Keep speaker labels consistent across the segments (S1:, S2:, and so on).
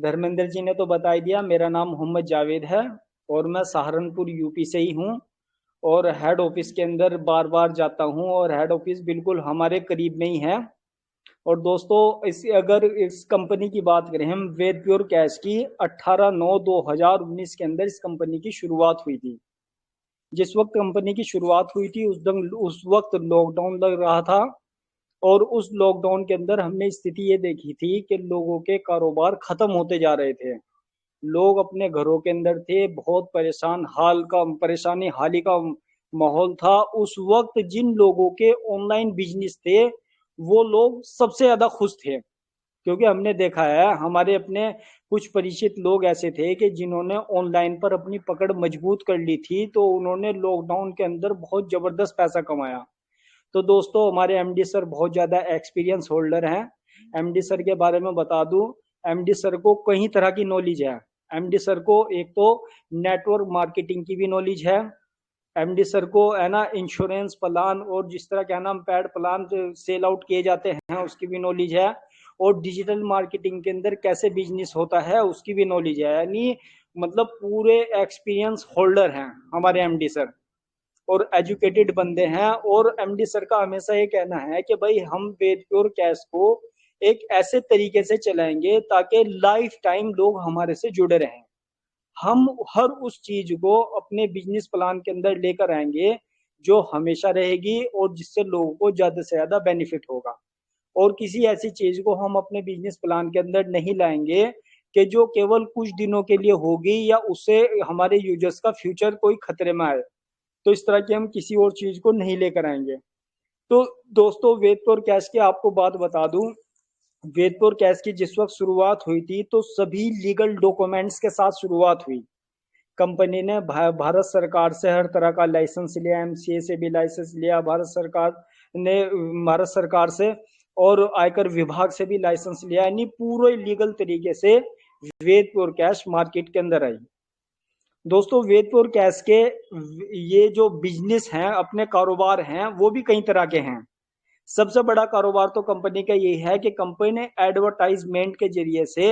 S1: धर्मेंद्र जी ने तो बता ही दिया, मेरा नाम मोहम्मद जावेद है और मैं सहारनपुर यूपी से ही हूँ। और हेड ऑफिस के अंदर बार बार जाता हूँ और हेड ऑफिस बिल्कुल हमारे करीब में ही है। और दोस्तों अगर इस कंपनी की बात करें हम, वेद प्योर कैश की 18/9/2019 के अंदर इस कंपनी की शुरुआत हुई थी। जिस वक्त कंपनी की शुरुआत हुई थी उस वक्त लॉकडाउन लग रहा था। और उस लॉकडाउन के अंदर हमने स्थिति ये देखी थी कि लोगों के कारोबार खत्म होते जा रहे थे। लोग अपने घरों के अंदर थे, बहुत परेशानी हाली का माहौल था। उस वक्त जिन लोगों के ऑनलाइन बिजनेस थे वो लोग सबसे ज्यादा खुश थे, क्योंकि हमने देखा है हमारे अपने कुछ परिचित लोग ऐसे थे कि जिन्होंने ऑनलाइन पर अपनी पकड़ मजबूत कर ली थी, तो उन्होंने लॉकडाउन के अंदर बहुत जबरदस्त पैसा कमाया। तो दोस्तों हमारे एमडी सर बहुत ज्यादा एक्सपीरियंस होल्डर हैं। एमडी सर के बारे में बता दूं, एमडी सर को कई तरह की नॉलेज है। एमडी सर को एक तो नेटवर्क मार्केटिंग की भी नॉलेज है। एमडी सर को है ना इंश्योरेंस प्लान और जिस तरह क्या नाम पैड प्लान सेल आउट किए जाते हैं उसकी भी नॉलेज है। और डिजिटल मार्केटिंग के अंदर कैसे बिजनेस होता है उसकी भी नॉलेज है। यानी मतलब पूरे एक्सपीरियंस होल्डर हैं हमारे एमडी सर, और एजुकेटेड बंदे हैं। और एमडी सर का हमेशा ये कहना है कि भाई हम वेद प्योर कैश को एक ऐसे तरीके से चलाएंगे ताकि लाइफ टाइम लोग हमारे से जुड़े रहें। हम हर उस चीज को अपने बिजनेस प्लान के अंदर लेकर आएंगे जो हमेशा रहेगी और जिससे लोगों को ज्यादा से ज्यादा बेनिफिट होगा। और किसी ऐसी चीज को हम अपने बिजनेस प्लान के अंदर नहीं लाएंगे कि जो केवल कुछ दिनों के लिए होगी या उससे हमारे यूजर्स का फ्यूचर कोई खतरे में आए। तो इस तरह की हम किसी और चीज को नहीं लेकर आएंगे। तो दोस्तों वेदपुर कैश की आपको बात बता दूं, वेदपुर कैश की जिस वक्त शुरुआत हुई थी तो सभी लीगल डॉक्यूमेंट्स के साथ शुरुआत हुई। कंपनी ने भारत सरकार से हर तरह का लाइसेंस लिया, एमसीए से भी लाइसेंस लिया ने भारत सरकार से, और आयकर विभाग से भी लाइसेंस लिया। यानी पूरे लीगल तरीके से वेदपुर कैश मार्केट के अंदर आई। दोस्तों वेदपुर कैश के ये जो बिजनेस हैं अपने कारोबार हैं वो भी कई तरह के हैं। सबसे बड़ा कारोबार तो कंपनी का ये है कि कंपनी ने एडवर्टाइजमेंट के जरिए से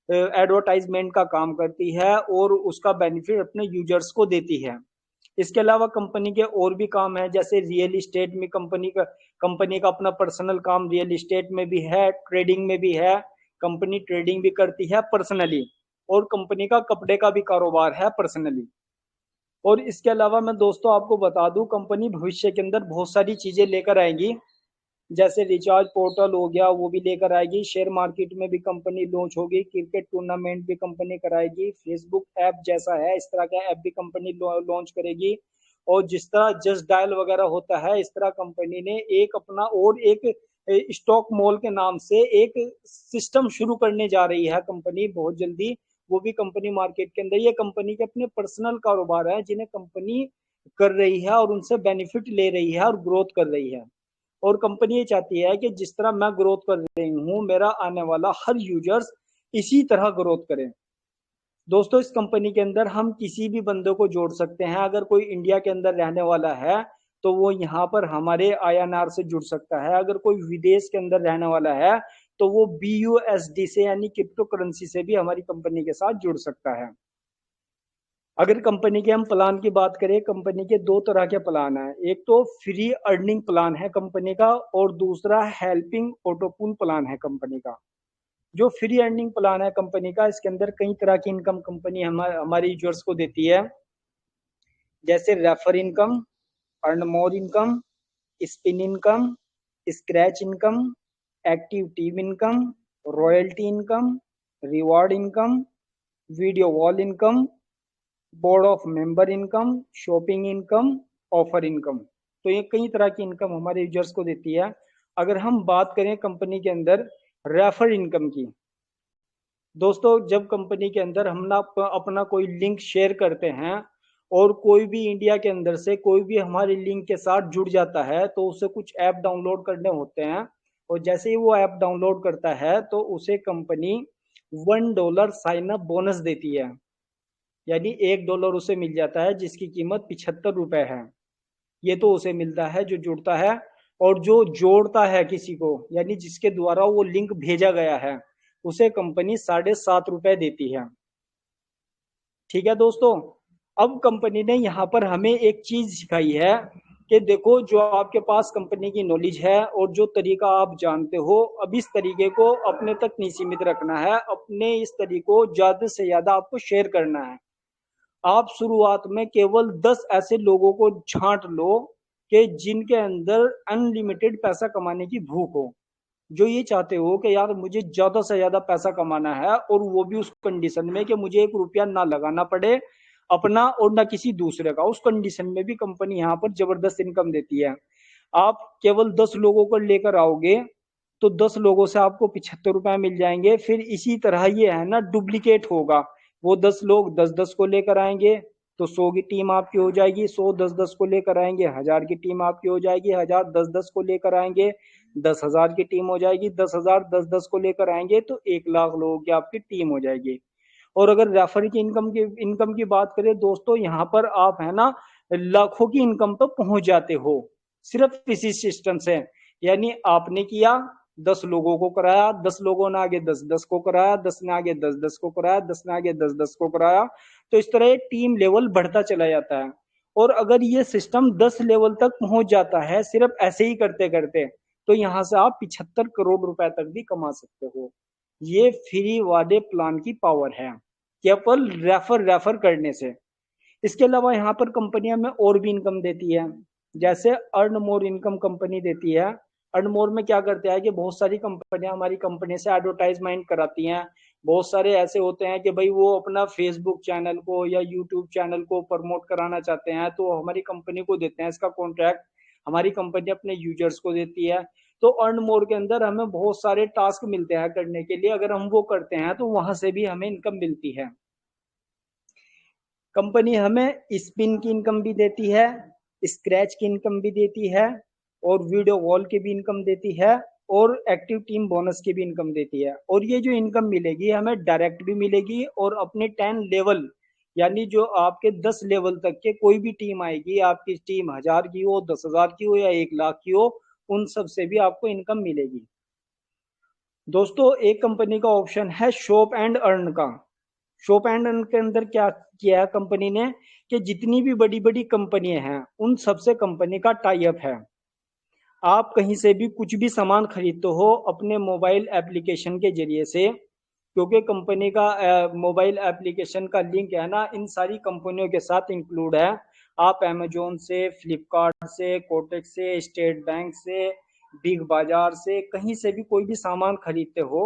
S1: एडवर्टाइजमेंट का काम करती है और उसका बेनिफिट अपने यूजर्स को देती है। इसके अलावा कंपनी के और भी काम है, जैसे रियल इस्टेट में कंपनी का अपना पर्सनल काम रियल इस्टेट में भी है, ट्रेडिंग में भी है। कंपनी ट्रेडिंग भी करती है पर्सनली, और कंपनी का कपड़े का भी कारोबार है पर्सनली। और इसके अलावा मैं दोस्तों आपको बता दूं, कंपनी भविष्य के अंदर बहुत सारी चीजें लेकर आएगी। जैसे रिचार्ज पोर्टल हो गया वो भी लेकर आएगी, शेयर मार्केट में भी कंपनी लॉन्च होगी, क्रिकेट टूर्नामेंट भी कंपनी कराएगी, फेसबुक ऐप जैसा है इस तरह का ऐप भी कंपनी लॉन्च करेगी। और जिस तरह जस्ट डायल वगैरह होता है इस तरह कंपनी ने एक अपना और एक स्टॉक मॉल के नाम से एक सिस्टम शुरू करने जा रही है कंपनी बहुत जल्दी। वो भी कंपनी मार्केट के अंदर, ये कंपनी के अपने पर्सनल कारोबार है जिन्हें कंपनी कर रही है और उनसे बेनिफिट ले रही है और ग्रोथ कर रही है। और कंपनी ये चाहती है कि जिस तरह मैं ग्रोथ कर रही हूँ मेरा आने वाला हर यूजर्स इसी तरह ग्रोथ करे। दोस्तों इस कंपनी के अंदर हम किसी भी बंदे को जोड़ सकते हैं। अगर कोई इंडिया के अंदर रहने वाला है तो वो यहाँ पर हमारे आईएनआर से जुड़ सकता है। अगर कोई विदेश के अंदर रहने वाला है तो वो बीयूएसडी से यानी क्रिप्टो करेंसी से भी हमारी कंपनी के साथ जुड़ सकता है। अगर कंपनी के हम प्लान की बात करें, कंपनी के दो तरह के प्लान हैं। एक तो फ्री अर्निंग प्लान है कंपनी का, और दूसरा हेल्पिंग ऑटोपूल प्लान है कंपनी का। जो फ्री अर्निंग प्लान है कंपनी का, इसके अंदर कई तरह की इनकम कंपनी हमारे यूजर्स को देती है, जैसे refer income, earn more income, spin income, scratch income, active team income, royalty income, reward income, video wall income, board of member income, shopping income, offer income. तो ये कई तरह की इनकम हमारे यूजर्स को देती है। अगर हम बात करें कंपनी के अंदर रेफर इनकम की, दोस्तों जब कंपनी के अंदर हम ना अपना कोई लिंक शेयर करते हैं और कोई भी इंडिया के अंदर से कोई भी हमारे लिंक के साथ जुड़ जाता है तो उसे कुछ ऐप डाउनलोड करने होते हैं। और जैसे ही वो ऐप डाउनलोड करता है तो उसे कंपनी $1 साइन अप बोनस देती है। यानी $1 उसे मिल जाता है जिसकी कीमत ₹75 है। ये तो उसे मिलता है जो जुड़ता है। और जो जोड़ता है किसी को, यानी जिसके द्वारा वो लिंक भेजा गया है, उसे कंपनी 7.5 रुपए देती है। ठीक है दोस्तों, अब कंपनी ने यहाँ पर हमें एक चीज सिखाई है कि देखो, जो आपके पास कंपनी की नॉलेज है और जो तरीका आप जानते हो, अब इस तरीके को अपने तक नहीं सीमित रखना है, अपने इस तरीके को ज्यादा से ज्यादा आपको शेयर करना है। आप शुरुआत में केवल 10 ऐसे लोगों को छांट लो कि जिनके अंदर अनलिमिटेड पैसा कमाने की भूख हो, जो ये चाहते हो कि यार मुझे ज्यादा से ज्यादा पैसा कमाना है, और वो भी उस कंडीशन में कि मुझे 1 रुपया ना लगाना पड़े अपना और ना किसी दूसरे का। उस कंडीशन में भी कंपनी यहाँ पर जबरदस्त इनकम देती है। आप केवल 10 लोगों को लेकर आओगे तो 10 लोगों से आपको 75 रुपए मिल जाएंगे। फिर इसी तरह ये है ना, डुप्लीकेट होगा। वो 10 लोग 10-10 को लेकर आएंगे तो 100 की टीम आपकी हो जाएगी, 100 10-10 को लेकर आएंगे 1000 की टीम आपकी हो जाएगी, 1000 10-10 को लेकर आएंगे 10,000 की टीम हो जाएगी, 10,000 10-10 को लेकर आएंगे तो 1 लाख लोगों की आपकी टीम हो जाएगी। और अगर रेफर की इनकम की बात करें दोस्तों, यहाँ पर आप है ना लाखों की इनकम पर पहुंच जाते हो सिर्फ इसी सिस्टम से। यानी आपने किया, 10 लोगों को कराया, 10 लोगों ने आगे 10-10 को कराया, 10 ने आगे 10-10 को कराया, 10 ने आगे 10-10 को कराया, तो इस तरह टीम लेवल बढ़ता चला जाता है। और अगर ये सिस्टम 10 लेवल तक पहुंच जाता है सिर्फ ऐसे ही करते करते, तो यहां से आप 75 करोड़ रुपए तक भी कमा सकते हो। ये फ्री वाले प्लान की पावर है, केवल रेफर रेफर करने से। इसके अलावा यहाँ पर कंपनियां में और भी इनकम देती है, जैसे अर्न मोर इनकम कंपनी देती है। अर्न मोर में क्या करते हैं कि बहुत सारी कंपनियां हमारी कंपनी से एडवर्टाइजमेंट कराती हैं। बहुत सारे ऐसे होते हैं कि भाई वो अपना फेसबुक चैनल को या यूट्यूब चैनल को प्रमोट कराना चाहते हैं, तो हमारी कंपनी को देते हैं इसका कॉन्ट्रैक्ट। हमारी कंपनी अपने यूजर्स को देती है। तो अर्न मोर के अंदर हमें बहुत सारे टास्क मिलते हैं करने के लिए, अगर हम वो करते हैं तो वहां से भी हमें इनकम मिलती है। कंपनी हमें स्पिन की इनकम भी देती है, स्क्रैच की इनकम भी देती है, और वीडियो कॉल की भी इनकम देती है, और एक्टिव टीम बोनस की भी इनकम देती है। और ये जो इनकम मिलेगी हमें डायरेक्ट भी मिलेगी, और अपने 10 लेवल यानी जो आपके 10 लेवल तक के कोई भी टीम आएगी, आपकी टीम 1000 की हो, 10,000 की हो या 1 लाख की हो, उन सब से भी आपको इनकम मिलेगी। दोस्तों, एक कंपनी का ऑप्शन है शॉप एंड अर्न का। शॉप एंड अर्न के अंदर क्या किया है कंपनी ने कि जितनी भी बड़ी बड़ी कंपनियां हैं उन सबसे कंपनी का टाई अप है। आप कहीं से भी कुछ भी सामान खरीदते हो अपने मोबाइल एप्लीकेशन के जरिए से, क्योंकि कंपनी का मोबाइल एप्लीकेशन का लिंक है ना इन सारी कंपनियों के साथ इंक्लूड है। आप अमेजोन से, फ्लिपकार्ट से, कोटक से, स्टेट बैंक से, बिग बाजार से, कहीं से भी कोई भी सामान खरीदते हो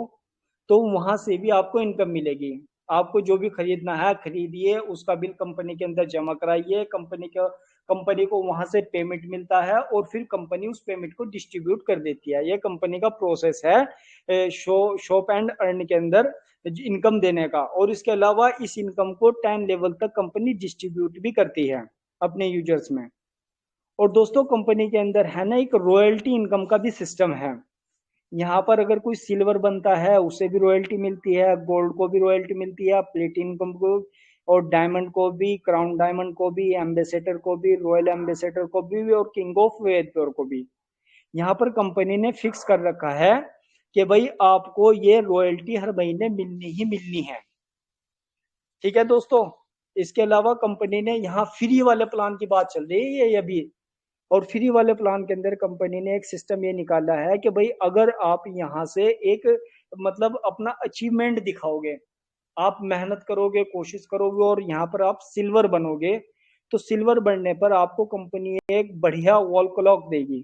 S1: तो वहां से भी आपको इनकम मिलेगी। आपको जो भी खरीदना है खरीदिए, उसका बिल कंपनी के अंदर जमा कराइए, कंपनी को वहां से पेमेंट मिलता है, और फिर कंपनी उस पेमेंट को डिस्ट्रीब्यूट कर देती है। ये कंपनी का प्रोसेस है शॉप एंड अर्न के अंदर इनकम देने का। और इसके अलावा इस इनकम को 10 लेवल तक कंपनी डिस्ट्रीब्यूट भी करती है अपने यूजर्स में। और दोस्तों, कंपनी के अंदर है ना एक रॉयल्टी इनकम का भी सिस्टम है। यहाँ पर अगर कोई सिल्वर बनता है उसे भी रॉयल्टी मिलती है, गोल्ड को भी रॉयल्टी मिलती है, प्लेटिनम को, और डायमंड को भी, क्राउन डायमंड को भी, एम्बेसडर को भी, रॉयल एम्बेसडर को भी, और किंग ऑफ वेदपुर को भी। यहाँ पर कंपनी ने फिक्स कर रखा है कि भाई आपको ये रॉयल्टी हर महीने मिलनी ही मिलनी है। ठीक है दोस्तों, इसके अलावा कंपनी ने यहाँ फ्री वाले प्लान की बात चल रही है ये अभी, और फ्री वाले प्लान के अंदर कंपनी ने एक सिस्टम ये निकाला है कि भाई अगर आप यहाँ से एक मतलब अपना अचीवमेंट दिखाओगे, आप मेहनत करोगे, कोशिश करोगे, और यहाँ पर आप सिल्वर बनोगे, तो सिल्वर बनने पर आपको कंपनी एक बढ़िया वॉल क्लॉक देगी।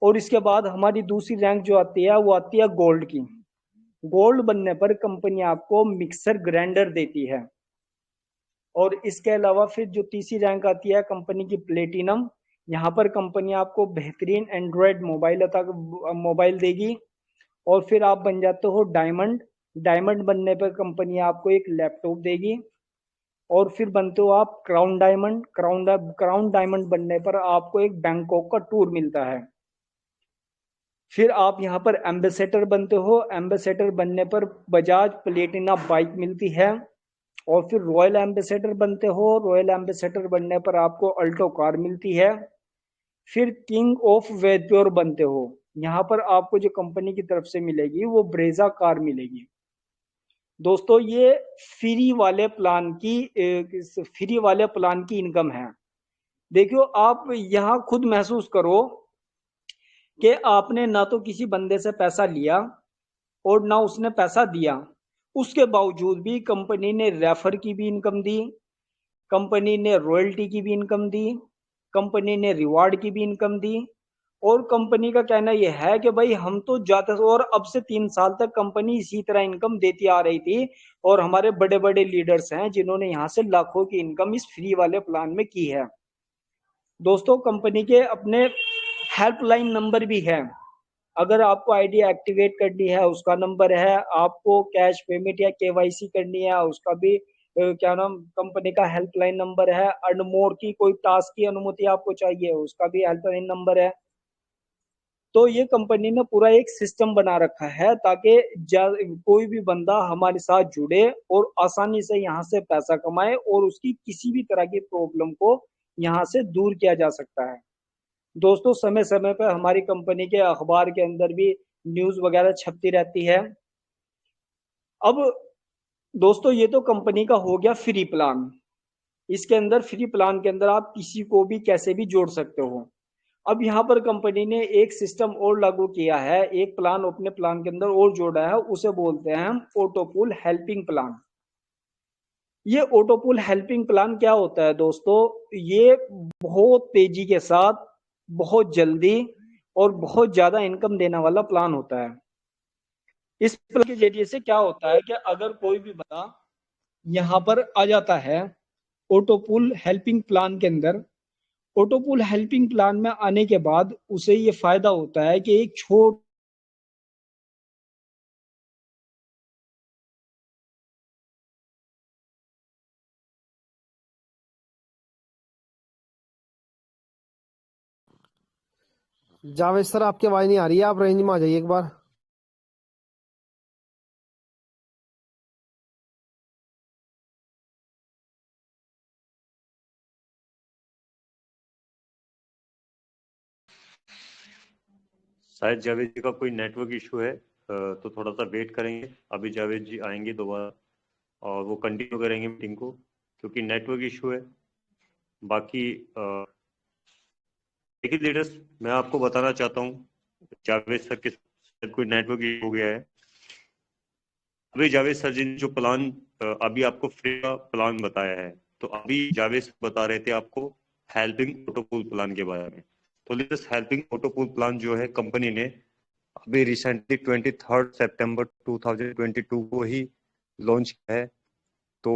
S1: और इसके बाद हमारी दूसरी रैंक जो आती है वो आती है गोल्ड की। गोल्ड बनने पर कंपनी आपको मिक्सर ग्राइंडर देती है। और इसके अलावा फिर जो तीसरी रैंक आती है कंपनी की प्लेटिनम, यहाँ पर कंपनी आपको बेहतरीन एंड्रॉयड मोबाइल देगी। और फिर आप बन जाते हो डायमंड। डायमंड बनने पर कंपनी आपको एक लैपटॉप देगी। और फिर बनते हो आप क्राउन डायमंड। क्राउन डायमंड बनने पर आपको एक बैंकॉक का टूर मिलता है। फिर आप यहाँ पर एम्बेसडर बनते हो। एम्बेसडर बनने पर बजाज प्लेटिना बाइक मिलती है। और फिर रॉयल एम्बेसडर बनते हो। रॉयल एम्बेसडर बनने पर आपको अल्टो कार मिलती है। फिर किंग ऑफ वेदप्योर बनते हो। यहाँ पर आपको जो कंपनी की तरफ से मिलेगी वो ब्रेजा कार मिलेगी। दोस्तों ये फ्री वाले प्लान की इनकम है। देखियो आप यहाँ खुद महसूस करो कि आपने ना तो किसी बंदे से पैसा लिया और ना उसने पैसा दिया, उसके बावजूद भी कंपनी ने रेफर की भी इनकम दी, कंपनी ने रॉयल्टी की भी इनकम दी, कंपनी ने रिवार्ड की भी इनकम दी। और कंपनी का कहना यह है कि भाई हम तो जाते, और अब से 3 साल तक कंपनी इसी तरह इनकम देती आ रही थी। और हमारे बड़े बड़े लीडर्स हैं जिन्होंने यहाँ से लाखों की इनकम इस फ्री वाले प्लान में की है। दोस्तों कंपनी के अपने हेल्पलाइन नंबर भी है। अगर आपको आईडी एक्टिवेट करनी है उसका नंबर है, आपको कैश पेमेंट या केवाईसी करनी है उसका भी क्या नाम कंपनी का हेल्पलाइन नंबर है। अर्नमोर की कोई टास्क की अनुमति आपको चाहिए उसका भी हेल्पलाइन नंबर है। तो ये कंपनी ने पूरा एक सिस्टम बना रखा है ताकि कोई भी बंदा हमारे साथ जुड़े और आसानी से यहाँ से पैसा कमाए और उसकी किसी भी तरह की प्रॉब्लम को यहाँ से दूर किया जा सकता है। दोस्तों समय समय पर हमारी कंपनी के अखबार के अंदर भी न्यूज वगैरह छपती रहती है। अब दोस्तों ये तो कंपनी का हो गया फ्री प्लान। इसके अंदर फ्री प्लान के अंदर आप किसी को भी कैसे भी जोड़ सकते हो। अब यहाँ पर कंपनी ने एक सिस्टम और लागू किया है, एक प्लान अपने प्लान के अंदर और जोड़ा है, उसे बोलते हैं हम ऑटोपूल हेल्पिंग प्लान। ये ऑटोपूल हेल्पिंग प्लान क्या होता है दोस्तों, ये बहुत तेजी के साथ, बहुत जल्दी और बहुत ज्यादा इनकम देने वाला प्लान होता है। इस प्लान के जरिए से क्या होता है कि अगर कोई भी बंदा यहाँ पर आ जाता है ऑटोपूल हेल्पिंग प्लान के अंदर, ऑटोपूल हेल्पिंग प्लान में आने के बाद उसे ये फायदा होता है कि एक छोट
S2: जावेद सर आपकी आवाज नहीं आ रही है, आप रेंज में आ जाइए एक बार।
S3: शायद जावेद जी का कोई नेटवर्क इशू है, तो थोड़ा सा वेट करेंगे। अभी जावेद जी आएंगे दोबारा और वो कंटिन्यू करेंगे मीटिंग को, क्योंकि नेटवर्क इशू है। बाकी देखिए लीडर्स, मैं आपको बताना चाहता हूँ, जावेद सर के साथ कोई नेटवर्क इशू हो गया है। अभी जावेद सर जी ने जो प्लान अभी आपको फ्री का प्लान बताया है, तो अभी जावेद सर बता रहे थे आपको हेल्पिंग ऑटोपूल प्लान के बारे में। तो लीडर्स हेल्पिंग ऑटोपूल प्लान जो है कंपनी ने अभी रिसेंटली 23 सितंबर 2022 को ही लॉन्च किया है। तो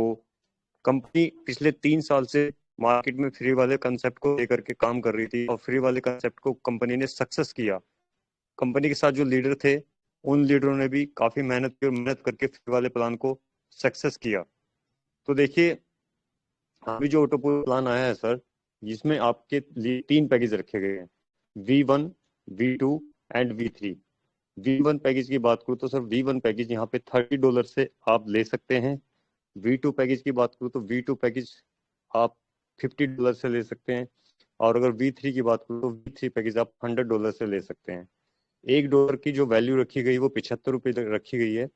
S3: कंपनी पिछले 3 साल से मार्केट में फ्री वाले कंसेप्ट को लेकर के काम कर रही थी और फ्री वाले कंसेप्ट को कंपनी ने सक्सेस किया। कंपनी के साथ जो लीडर थे उन लीडरों ने भी काफी मेहनत की और मेहनत करके फ्री वाले प्लान को सक्सेस किया। तो देखिए अभी जो ऑटोपूल प्लान आया है सर, जिसमें आपके लिए 3 पैकेज रखे गए हैं, V1, V2 and V3। V1 package की बात करूँ तो सर V1 पैकेज यहाँ पे $30 से आप ले सकते हैं। V2 पैकेज की बात करूँ तो V2 पैकेज आप $50 से ले सकते हैं। और अगर V3 की बात करूँ तो V3 पैकेज आप $100 से ले सकते हैं। $1 की जो वैल्यू रखी गई वो ₹75 रखी गई है।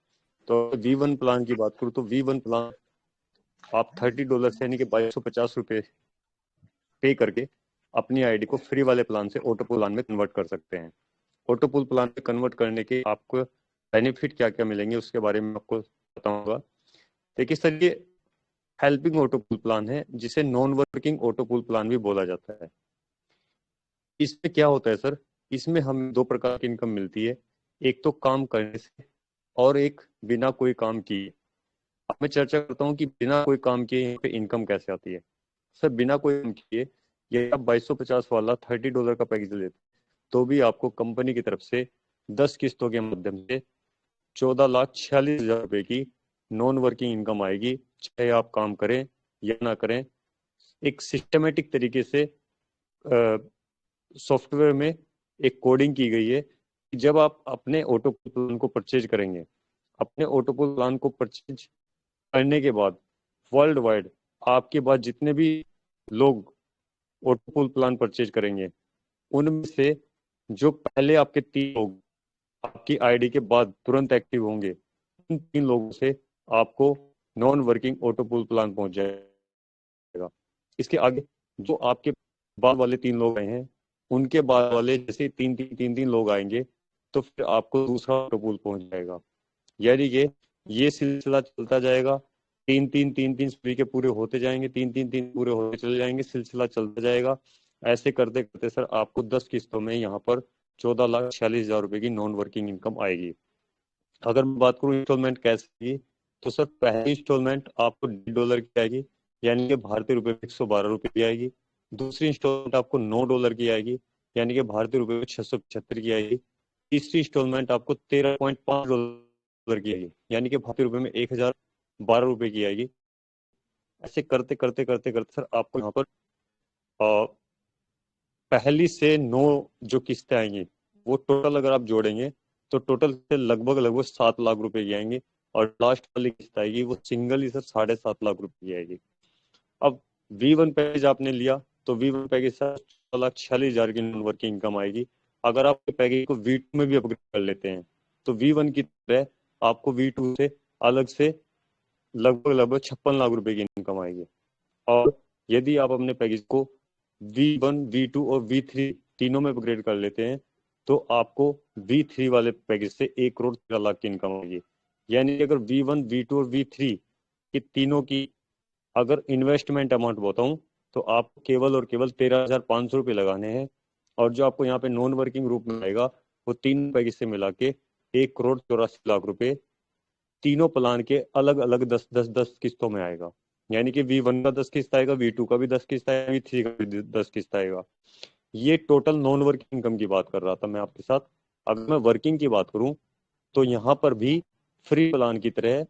S3: तो V1 प्लान की बात करूँ तो V1 प्लान आप $30 से यानी कि ₹2250 पे करके अपनी आईडी को फ्री वाले प्लान से ऑटोपूल प्लान में कन्वर्ट कर सकते हैं। ऑटोपूल प्लान में कन्वर्ट करने के आपको बेनिफिट क्या क्या मिलेंगे उसके बारे में आपको बताऊंगा। देखिए सर ये हेल्पिंग ऑटोपूल प्लान है, जिसे नॉन वर्किंग ऑटोपूल प्लान भी बोला जाता है। इसमें क्या होता है सर, इसमें हमें 2 प्रकार की इनकम मिलती है, एक तो काम करने से और एक बिना कोई काम किए। अब मैं चर्चा करता हूँ कि बिना कोई काम किए यहाँ पे इनकम कैसे आती है। सर बिना कोई काम किए ये आप 2250 वाला $30 का पैकेज लेते तो भी आपको कंपनी की तरफ से 10 किस्तों के माध्यम से 14,46,000 रुपए की नॉन वर्किंग इनकम आएगी, चाहे आप काम करें या ना करें। एक सिस्टमेटिक तरीके से सॉफ्टवेयर में एक कोडिंग की गई है कि जब आप अपने ऑटोपूल प्लान को परचेज करेंगे, अपने ऑटोपूल प्लान को परचेज करने के बाद वर्ल्ड वाइड आपके पास जितने भी लोग ऑटोपूल प्लान परचेज करेंगे उनमें से जो पहले आपके 3 लोग आपकी आईडी के बाद तुरंत एक्टिव होंगे, उन 3 लोगों से आपको non working auto pool plan पहुंच जाएगा। इसके आगे जो आपके बाद वाले 3 लोग आए हैं, उनके बाद वाले जैसे 3 लोग आएंगे, तो फिर आपको दूसरा ऑटो पूल पहुंच जाएगा। यानी कि ये सिलसिला चलता जाएगा, 3 सभी के पूरे होते जाएंगे, 3 पूरे होते चले जाएंगे, सिलसिला चलता जाएगा। ऐसे करते करते सर आपको 10 किस्तों में यहाँ पर 14,46,000 रुपए की नॉन वर्किंग इनकम आएगी। अगर मैं बात करूँ इंस्टॉलमेंट कैसे की, तो सर पहली इंस्टॉलमेंट आपको $1.5 की आएगी, यानी कि भारतीय रुपए में 112 रुपए की आएगी। दूसरी इंस्टॉलमेंट आपको $9 की आएगी, यानी कि भारतीय रुपए में 675 की आएगी। तीसरी इंस्टॉलमेंट आपको $13.5 की आएगी, यानी कि भारतीय रुपए में 1,012 रुपए की आएगी। ऐसे करते करते करते करते सर आपको यहाँ पर पहली से 9 जो किस्तें आएंगी, वो टोटल अगर आप जोड़ेंगे तो टोटल से लगभग लगभग 7 लाख रुपए की आएंगी। और लास्ट वाली किस्त आएगी वो सिंगल ही सर 7.5 लाख रुपए की आएगी। अब V1 पैकेज आपने लिया तो V1 पैकेज सर 14,46,000 की नॉन वर्किंग इनकम आएगी। अगर आप पैकेज को V2 में भी अपग्रेड कर लेते हैं तो V1 की तरह आपको V2 से अलग से लगभग लगभग 56 लाख रुपए की इनकम आएगी। और यदि आप अपने पैकेज को V1, V2 और V3 तीनों में अपग्रेड कर लेते हैं तो आपको V3 वाले पैकेज से 1,13,00,000 की इनकम आएगी। यानी अगर V1, V2 और V3 की तीनों की अगर इन्वेस्टमेंट अमाउंट बताऊं तो आपको केवल और केवल 13,500 रुपये लगाने हैं। और जो आपको यहाँ पे नॉन वर्किंग रूप में आएगा वो 3 पैकेज से मिला के 1,84,00,000 रुपए तीनों प्लान के अलग अलग 10 किस्तों में आएगा। यानी कि V1 का 10 किस्त आएगा, V2 का भी 10 किस्त आएगा, V3 का भी 10 किस्त आएगा। ये टोटल नॉन वर्किंग इनकम की बात कर रहा था मैं आपके साथ। अगर मैं वर्किंग की बात करूं तो यहाँ पर भी फ्री प्लान की तरह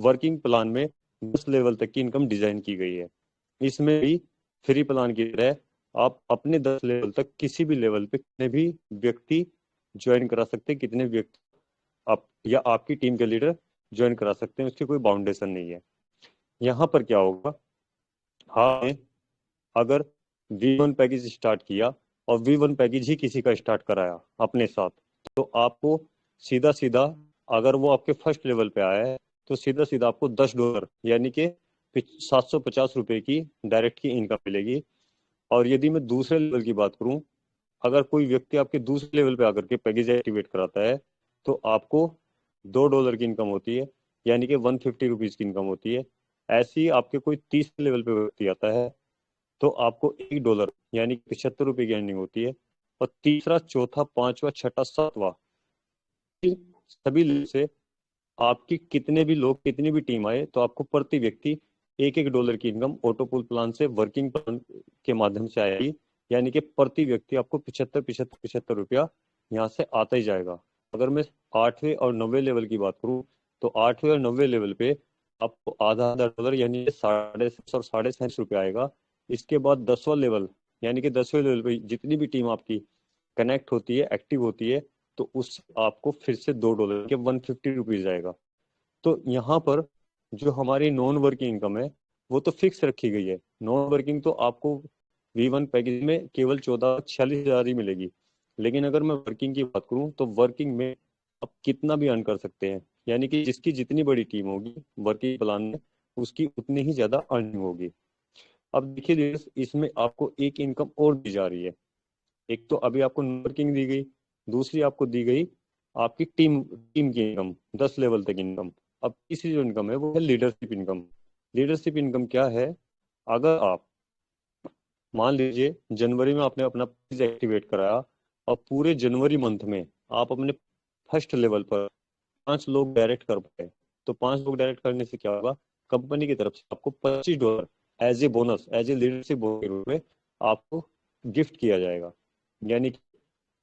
S3: वर्किंग प्लान में 10 लेवल तक की इनकम डिजाइन की गई है। इसमें भी फ्री प्लान की तरह आप अपने 10 लेवल तक किसी भी लेवल पे कितने भी व्यक्ति ज्वाइन करा सकते हैं, कितने व्यक्ति आप या आपकी टीम के लीडर ज्वाइन करा सकते हैं, उसकी कोई बाउंडेशन नहीं है। यहाँ पर क्या होगा, हाँ अगर V1 पैकेज स्टार्ट किया और V1 पैकेज ही किसी का स्टार्ट कराया अपने साथ, तो आपको सीधा सीधा अगर वो आपके फर्स्ट लेवल पे आया है तो सीधा सीधा आपको $10 यानी कि 750 रुपए की डायरेक्ट की इनकम मिलेगी। और यदि मैं दूसरे लेवल की बात करूं, अगर कोई व्यक्ति आपके दूसरे लेवल पे आकर के पैकेज एक्टिवेट कराता है तो आपको $2 की इनकम होती है, यानी कि 150 रुपीज की इनकम होती है। ऐसे ही आपके कोई तीसरे लेवल पे व्यक्ति आता है तो आपको $1 यानी 75 रुपए की अर्निंग होती है। और तीसरा, चौथा, पांचवा, छठा, सातवां, सभी लेवल से आपकी कितने भी लोग कितनी भी टीम आए तो आपको प्रति व्यक्ति $1 की इनकम ऑटो पूल प्लान से वर्किंग प्लान के माध्यम से आएगी। यानी कि प्रति व्यक्ति आपको 75 रुपया यहाँ से आता ही जाएगा। अगर मैं 8वें और 9वें लेवल की बात करूँ तो 8वें और 9वें लेवल पे आपको आधा $1 यानी $7.5 और $7.5 आएगा। इसके बाद 10वां लेवल यानी कि 10वें लेवल पे जितनी भी टीम आपकी कनेक्ट होती है, एक्टिव होती है, तो उस आपको फिर से $2 के 150 रुपीज आएगा। तो यहाँ पर जो हमारी नॉन वर्किंग इनकम है वो तो फिक्स रखी गई है। नॉन वर्किंग तो आपको V1 पैकेज में केवल 14,46,000 ही मिलेगी। लेकिन अगर मैं वर्किंग की बात करूं तो वर्किंग में आप कितना भी अर्न कर सकते हैं, यानी कि जिसकी जितनी बड़ी टीम होगी वर्किंग प्लान में उसकी उतनी ही ज्यादा अर्निंग होगी। अब देखिए इसमें आपको एक इनकम और दी जा रही है। एक तो अभी आपको वर्किंग दी गई, दूसरी आपको दी गई आपकी टीम टीम की इनकम, 10 लेवल तक इनकम। अब तीसरी जो इनकम है वो है लीडरशिप इनकम। लीडरशिप इनकम क्या है, अगर आप मान लीजिए जनवरी में आपने अपना पेज एक्टिवेट कराया और पूरे जनवरी मंथ में आप अपने फर्स्ट लेवल पर 5 लोग डायरेक्ट कर पाए, तो 5 लोग डायरेक्ट करने से क्या होगा, कंपनी की तरफ से आपको $25 as a bonus, as a leadership bonus के रूप में आपको गिफ्ट किया जाएगा। यानी कि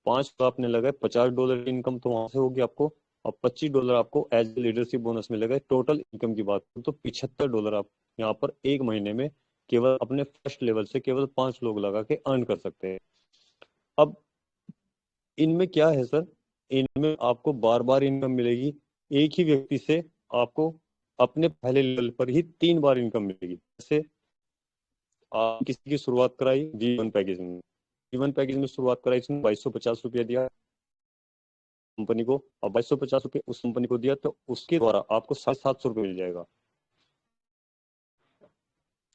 S3: 5 का आपने लगाए $50 की इनकम तो वहां से होगी आपको, और $25 आपको एज ए लीडरशिप बोनस में लगा। टोटल इनकम की बात करूं तो $75 आप यहाँ पर एक महीने में केवल अपने फर्स्ट लेवल से केवल 5 लोग लगा के अर्न कर सकते हैं। अब इनमें क्या है सर, इनमें आपको बार बार इनकम मिलेगी। एक ही व्यक्ति से आपको अपने पहले लेवल पर ही 3 बार इनकम मिलेगी। जैसे आप किसी की शुरुआत कराई V1 पैकेज में, V1 पैकेज में शुरुआत कराई, इसमें 2250 रुपया दिया कंपनी को, और 2250 रुपये उस कंपनी को दिया, तो उसके द्वारा आपको 750 रुपये मिल जाएगा।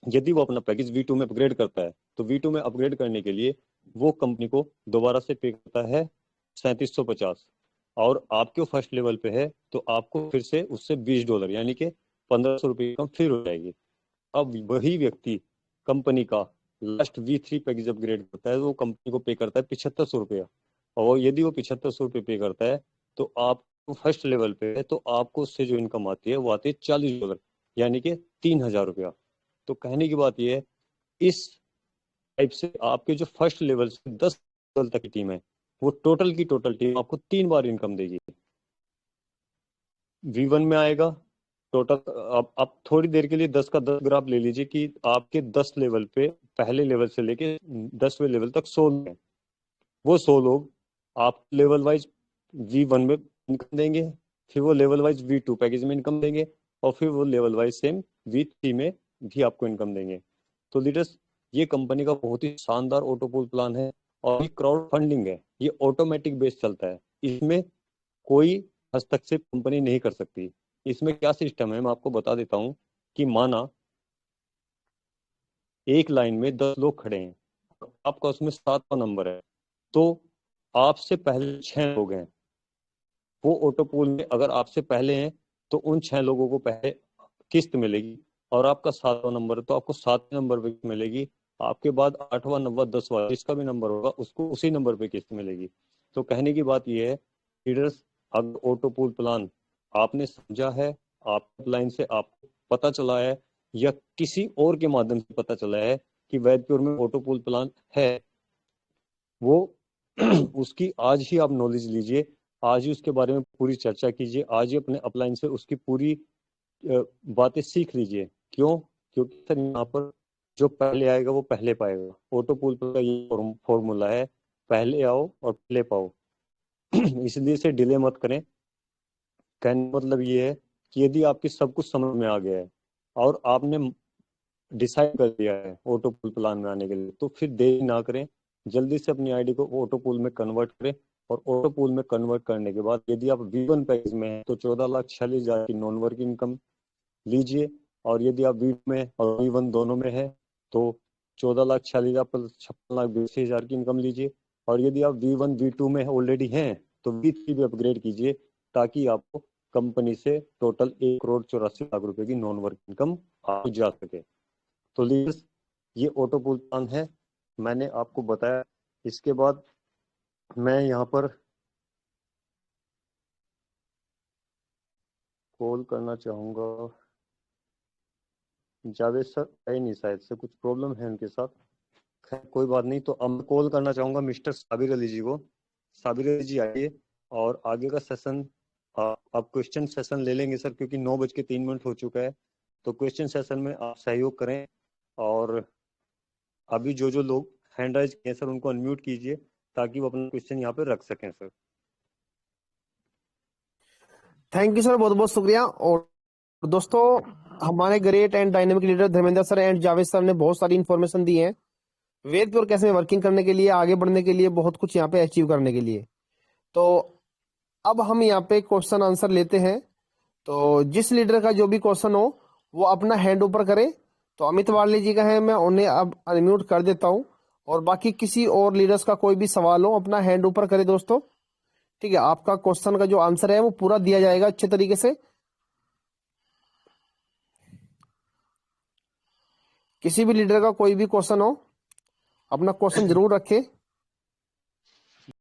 S3: यदि वो अपना पैकेज V2 में अपग्रेड करता है तो V2 में अपग्रेड करने के लिए वो कंपनी को दोबारा से पे करता है 3750, और आपके फर्स्ट लेवल पे है तो आपको फिर से उससे $20 यानी कि 1500 रुपये कम फिर हो जाएगी। अब वही व्यक्ति कंपनी का लास्ट V3 पैकेज अपग्रेड करता है तो वो कंपनी को पे करता है 7500 रुपया, और यदि वो 7500 रुपये पे करता है तो आप फर्स्ट लेवल पे है तो आपको उससे जो इनकम आती है वो आती है $40 यानी कि 3000 रुपया। तो कहने की बात यह है, इस टाइप से आपके जो फर्स्ट लेवल से 10 लेवल तक की टीम है वो टोटल की टोटल टीम आपको 3 बार इनकम देगी। V1 में आएगा टोटल, आप थोड़ी देर के लिए 10 का 10 ग्राफ ले लीजिए कि आपके 10 लेवल पे पहले लेवल से लेके 10वें लेवल तक 100 लोग हैं, वो 100 लोग आप लेवल वाइज V1 में इनकम देंगे, फिर वो लेवल वाइज V2 पैकेज में इनकम देंगे, और फिर वो लेवल वाइज सेम V3 में भी आपको इनकम देंगे। तो लीडर्स, ये कंपनी का बहुत ही शानदार ऑटो पूल प्लान है, और ये क्राउड फंडिंग है, ये ऑटोमेटिक बेस चलता है, इसमें कोई हस्तक्षेप कंपनी नहीं कर सकती। इसमें क्या सिस्टम है मैं आपको बता देता हूँ कि माना एक लाइन में 10 लोग खड़े हैं, आपका उसमें 7वां नंबर है, तो आपसे पहले 6 लोग हैं, वो ऑटो पूल में अगर आपसे पहले हैं तो उन 6 लोगों को पहले किस्त मिलेगी, और आपका 7वां नंबर है तो आपको 7वें नंबर पे मिलेगी, आपके बाद 8वां 9वां 10वां जिसका भी नंबर होगा उसको उसी नंबर पे किस्त मिलेगी। तो कहने की बात यह है लीडर्स, अगर ऑटो पूल प्लान आपने समझा है, आप लाइन से आपको पता चला है, या किसी और के माध्यम से पता चला है कि वैदपुर में ऑटो पूल प्लान है, वो उसकी आज ही आप नॉलेज लीजिए, आज ही उसके बारे में पूरी चर्चा कीजिए, आज ही अपने अपलाइन से उसकी पूरी बातें सीख लीजिए। क्यों? क्योंकि सर यहाँ पर जो पहले आएगा वो पहले पाएगा। ऑटो पूल का ये फॉर्मूला है, पहले आओ और पहले पाओ। इसलिए से डिले मत करें। कहने मतलब ये है कि यदि आपकी सब कुछ समझ में आ गया है और आपने डिसाइड कर दिया है ऑटो पूल प्लान में आने के लिए, तो फिर देरी ना करें, जल्दी से अपनी आईडी को ऑटो पूल में कन्वर्ट करें, और ऑटो पूल में कन्वर्ट करने के बाद यदि आप V1 पैकेज में हैं तो 14,46,000 की नॉन वर्क इनकम लीजिए, और यदि आप V2 में और V1 दोनों में है तो 14,46,000 प्लस 56,82,000 की इनकम लीजिए, और यदि आप V1 V2 में ऑलरेडी हैं तो V3 भी अपग्रेड कीजिए, ताकि आपको कंपनी से टोटल 1,84,00,000 रुपए की नॉन वर्क इनकम आ जा सके। तो लीडर्स, ये ऑटो पूल प्लान है, मैंने आपको बताया। इसके बाद मैं यहाँ पर कॉल करना चाहूँगा, जावेद सर है नहीं शायद से, कुछ प्रॉब्लम है उनके साथ, खैर कोई बात नहीं। तो अब मैं कॉल करना चाहूँगा मिस्टर साबिर अली जी को। साबिर अली जी आइए, और आगे का सेशन आप क्वेश्चन सेशन ले लेंगे सर, क्योंकि 9:03 हो चुका है, तो क्वेश्चन सेशन में आप सहयोग करें, और अभी जो जो लोग हैंड राइज किए सर उनको अनम्यूट कीजिए ताकि वो अपना क्वेश्चन यहाँ पे रख सकें सर।
S2: थैंक यू सर, बहुत बहुत शुक्रिया। और दोस्तों, हमारे great and dynamic leader Dharmendra sir and Javed sir ने बहुत सारी इन्फॉर्मेशन दी है वेदपुर कैसे में वर्किंग करने के लिए, आगे बढ़ने के लिए, बहुत कुछ यहाँ पे अचीव करने के लिए। तो अब हम यहाँ पे क्वेश्चन आंसर लेते हैं। तो जिस लीडर का जो भी क्वेश्चन हो वो अपना हैंड ऊपर करे। तो अमित वाले जी का है, मैं उन्हें अब अनम्यूट कर देता हूँ, और बाकी किसी और लीडर्स का कोई भी सवाल हो अपना हैंड ऊपर करे दोस्तों। ठीक है, आपका क्वेश्चन का जो आंसर है वो पूरा दिया जाएगा अच्छे तरीके से। किसी भी लीडर का कोई भी क्वेश्चन हो अपना क्वेश्चन जरूर रखे।